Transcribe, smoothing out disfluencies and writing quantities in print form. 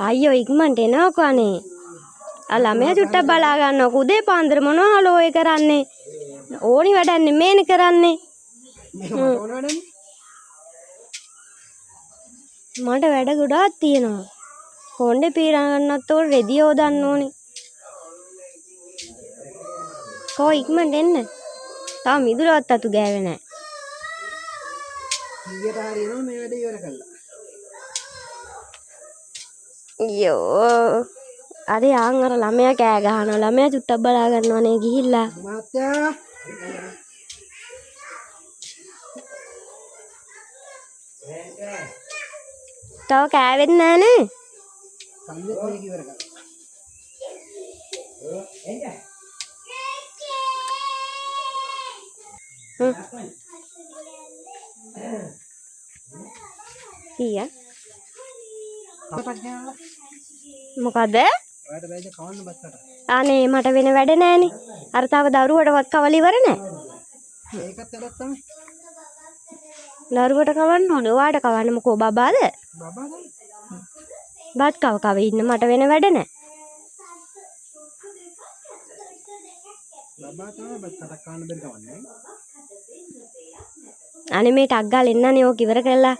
අයියෝ ඉක්මනට එනවකෝ අනේ. ළමයා චුට්ටක් බලා ගන්නකො උදේ පාන්දර මොනවද ඔය කරන්නේ? ඕනි වැඩක් නෙමෙයිනේ කරන්නේ. මට වැඩ ගොඩාක් තියෙනවා. කොණ්ඩේ පීරන්නත් ඕන රෙදි යොදන්න ඕනේ. කෝ ඉක්මනට එන්න. තාම මිදුලවත් අතු ගෑවේ නැහැ. කීයට හරියනවා මේ වැඩේ ඉවර කළා. අයියෝ. අර යාන් අර ළමයා කෑ ගහනවා. ළමයා චුට්ටක් බලා ගන්නවනේ ගිහිල්ලා. මහත්තයා තව කෑවෙත් නැහනේ. සම්මත මේක ඉවර කළා. කීයා? අපට ගාලා. මොකද? ඔයාලට බෑද කවන්න බස්සට. අනේ මට වෙන වැඩ නැහනේ. අර තව දරුවටවත් කවල ඉවර නැහැ. ඒකත් වැඩක් තමයි. දරුවට කවන්න ඕනේ. ඔයාට කවන්න මොකෝ බබාද? බබා තමයි. බත් කව ඉන්න මට වෙන වැඩ නැහැ. බබා තමයි බස්සට කවන්න බැරි කවන්නේ. අනේ මේ ටක් ගාලා එන්නනේ ඕක ඉවර කළා.